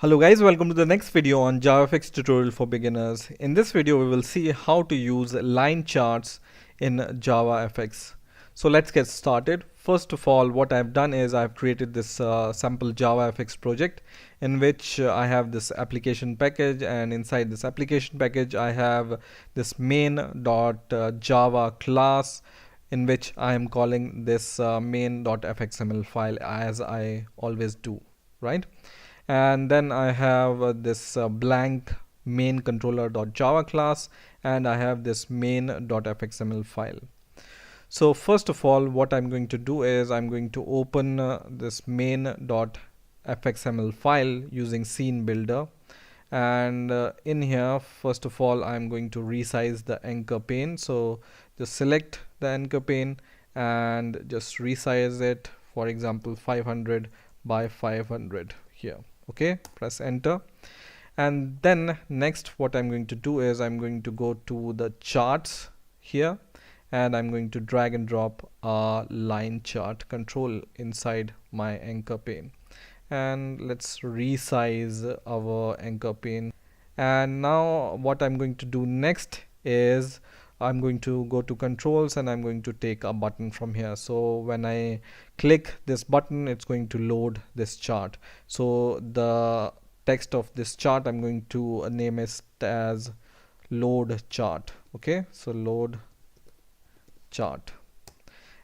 Hello guys, welcome to the next video on JavaFx tutorial for beginners. In this video we will see how to use line charts in JavaFx. So let's get started. First of all, what I've done is I've created this sample JavaFx project in which I have this application package, and inside this application package I have this main.java class in which I am calling this main.fxml file as I always do, right? And then I have this blank main controller.java class, and I have this main.fxml file. So first of all, what I'm going to do is I'm going to open this main.fxml file using scene builder, and in here first of all I'm going to resize the anchor pane. So just select the anchor pane and just resize it, for example 500 by 500 here. Okay, press enter. And then next what I'm going to do is I'm going to go to the charts here, and I'm going to drag and drop a line chart control inside my anchor pane, and let's resize our anchor pane. And now what I'm going to do next is I'm going to go to controls and I'm going to take a button from here. So when I click this button, it's going to load this chart. So the text of this chart I'm going to name it as load chart. Okay, so load chart.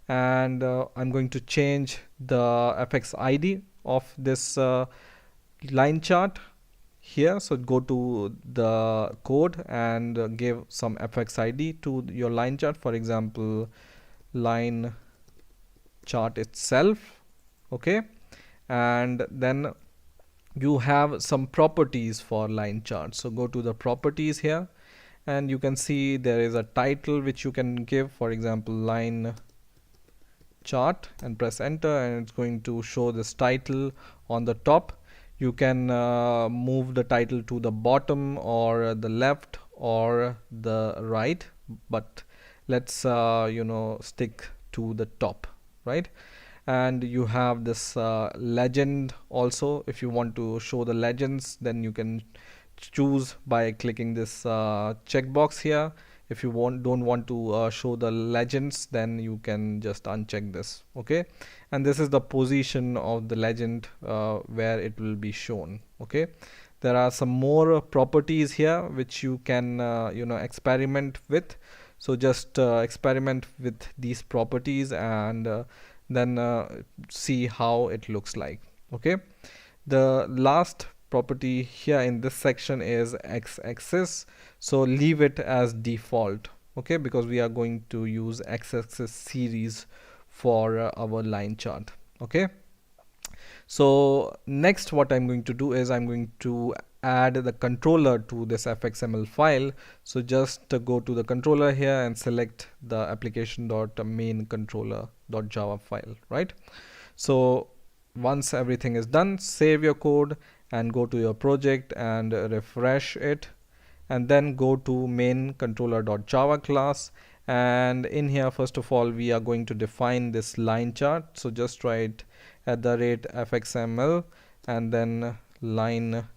And I'm going to change the fx ID of this line chart here. So go to the code and give some fx ID to your line chart, for example line chart itself. Okay, and then you have some properties for line chart. So go to the properties here, and you can see there is a title which you can give, for example line chart, and press enter, and it's going to show this title on the top. You can move the title to the bottom or the left or the right, but let's stick to the top, right? And you have this legend also. If you want to show the legends, then you can choose by clicking this checkbox here. If you don't want to show the legends, then you can just uncheck this. Okay, and this is the position of the legend where it will be shown. Okay, there are some more properties here which you can experiment with. So just experiment with these properties and then see how it looks like. Okay, the last property here in this section is x-axis, so leave it as default. Okay, because we are going to use x-axis series for our line chart. Okay, so next what I'm going to do is I'm going to add the controller to this fxml file. So just go to the controller here and select the application.main controller.java file, right? So once everything is done, save your code and go to your project and refresh it, and then go to main controller.java class. And in here first of all we are going to define this line chart. So just write @fxml and then line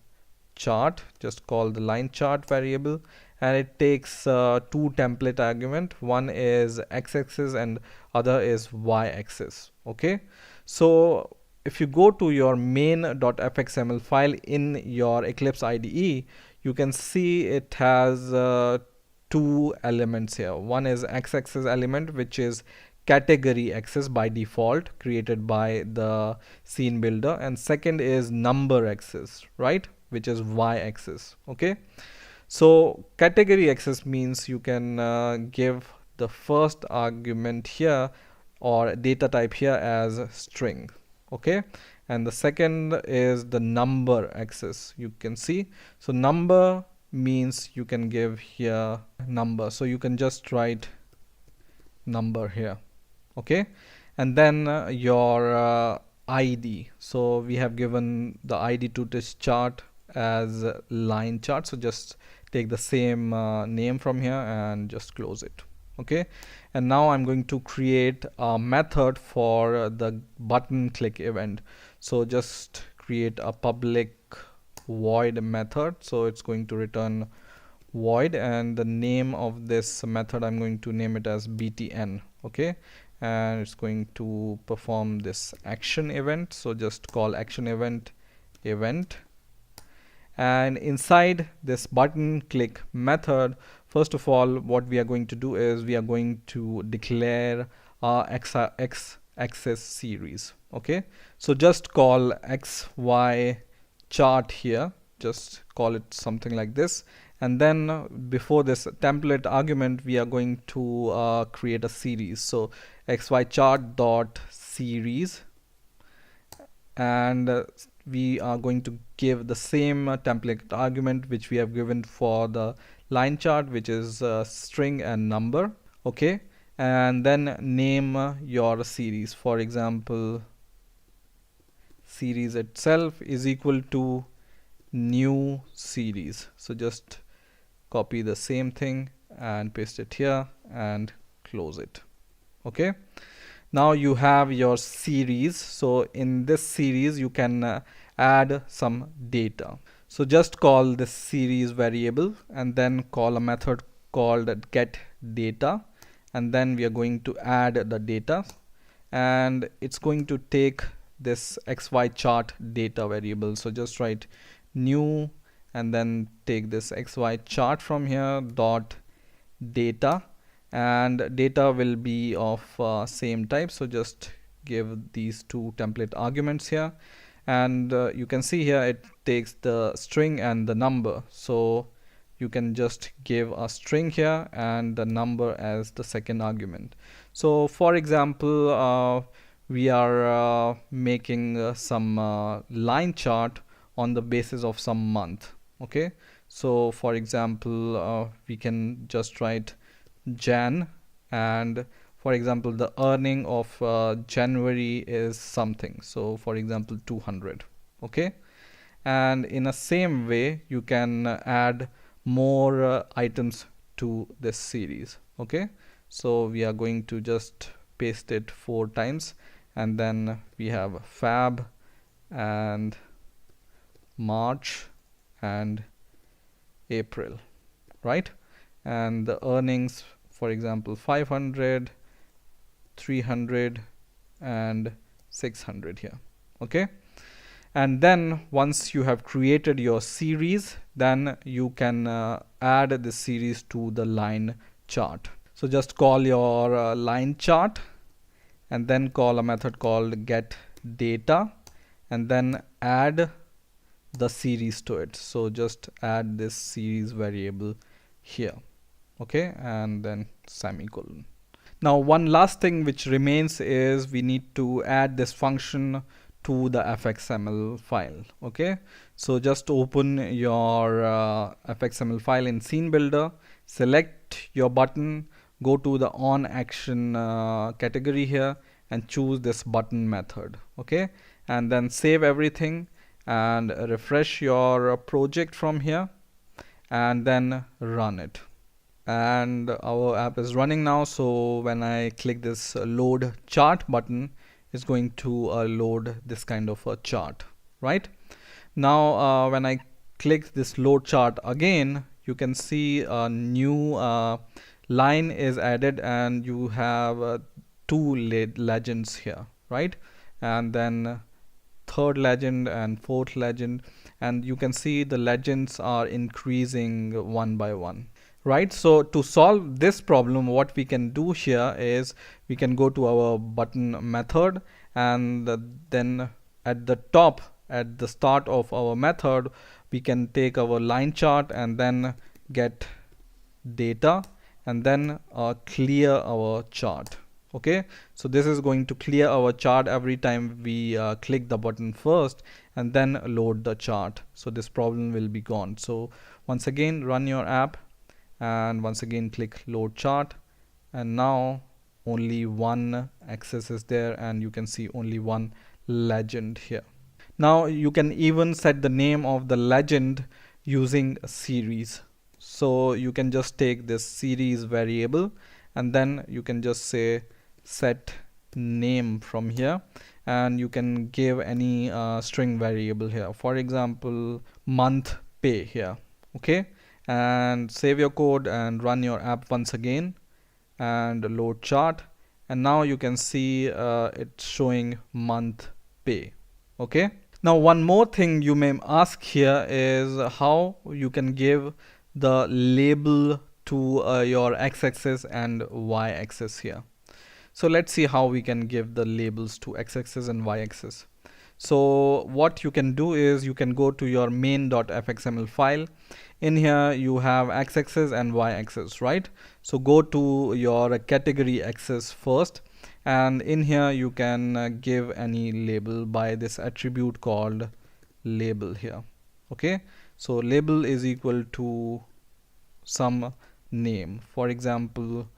chart, just call the line chart variable, and it takes two template argument. One is x-axis and other is y-axis. Okay, so if you go to your main.fxml file in your Eclipse IDE, you can see it has two elements here. One is x-axis element, which is category axis by default created by the scene builder, and second is number axis, right, which is y-axis. Okay, so category axis means you can give the first argument here or data type here as string. Okay, and the second is the number axis, you can see. So number means you can give here number, so you can just write number here. Okay, and then your ID. So we have given the ID to this chart as line chart, so just take the same name from here and just close it. Okay, and now I'm going to create a method for the button click event. So just create a public void method, so it's going to return void, and the name of this method I'm going to name it as btn. Okay, and it's going to perform this action event, so just call action event and inside this button click method, first of all what we are going to do is we are going to declare our x axis series. Okay, so just call xy chart here, just call it something like this, and then before this template argument we are going to create a series, so xy chart dot series, and we are going to give the same template argument which we have given for the line chart, which is string and number. Okay, and then name your series, for example series itself is equal to new series, so just copy the same thing and paste it here and close it. Okay, now you have your series, so in this series you can add some data, so just call this series variable and then call a method called get data, and then we are going to add the data, and it's going to take this xy chart data variable, so just write new and then take this xy chart from here dot data, and data will be of same type, so just give these two template arguments here, and you can see here it takes the string and the number, so you can just give a string here and the number as the second argument. So for example we are making some line chart on the basis of some month. Okay, so for example we can just write Jan, and for example the earning of January is something, so for example 200. Okay, and in a same way you can add more items to this series. Okay, so we are going to just paste it 4 times, and then we have Fab and March and April, right? And the earnings, for example 500, 300 and 600 here. Okay, and then once you have created your series, then you can add this series to the line chart. So just call your line chart and then call a method called get data and then add the series to it, so just add this series variable here. Okay, and then semicolon. Now one last thing which remains is we need to add this function to the fxml file. Okay, so just open your fxml file in scene builder, select your button, go to the on action category here and choose this button method. Okay, and then save everything and refresh your project from here and then run it, and our app is running now. So when I click this load chart button, it's going to load this kind of a chart. Right now when I click this load chart again, you can see a new line is added and you have 2 legends here, right? And then third legend and fourth legend, and you can see the legends are increasing one by one. Right, so to solve this problem, what we can do here is we can go to our button method, and then at the top, at the start of our method, we can take our line chart and then get data and then clear our chart. Okay, so this is going to clear our chart every time we click the button first and then load the chart, so this problem will be gone. So once again run your app and once again click load chart, and now only one axis is there and you can see only one legend here. Now you can even set the name of the legend using a series, so you can just take this series variable and then you can just say set name from here, and you can give any string variable here, for example month pay here. Okay, and save your code and run your app once again and load chart, and now you can see it's showing month pay. Okay, now one more thing you may ask here is how you can give the label to your x-axis and y-axis here. So let's see how we can give the labels to x-axis and y-axis. So what you can do is you can go to your main.fxml file. In here you have x-axis and y-axis, right? So go to your category axis first, and in here you can give any label by this attribute called label here. Okay, so label is equal to some name, for example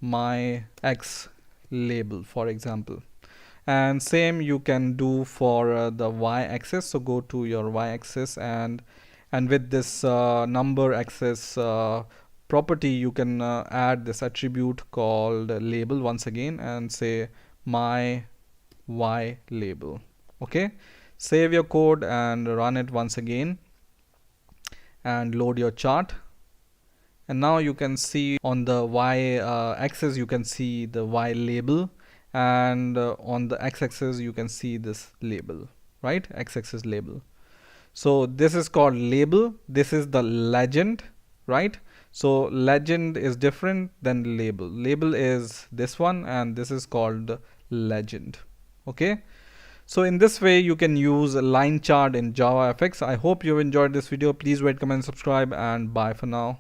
my x label, for example. And same you can do for the y-axis. So go to your y-axis, and with this number axis property you can add this attribute called label once again and say my y label. Okay, save your code and run it once again and load your chart. And now you can see on the y axis you can see the y label, and on the x-axis you can see this label, right? X-axis label. So this is called label. This is the legend, right? So legend is different than label. Label is this one, and this is called legend. Okay, so in this way you can use a line chart in JavaFX. I hope you enjoyed this video. Please rate, comment, subscribe, and bye for now.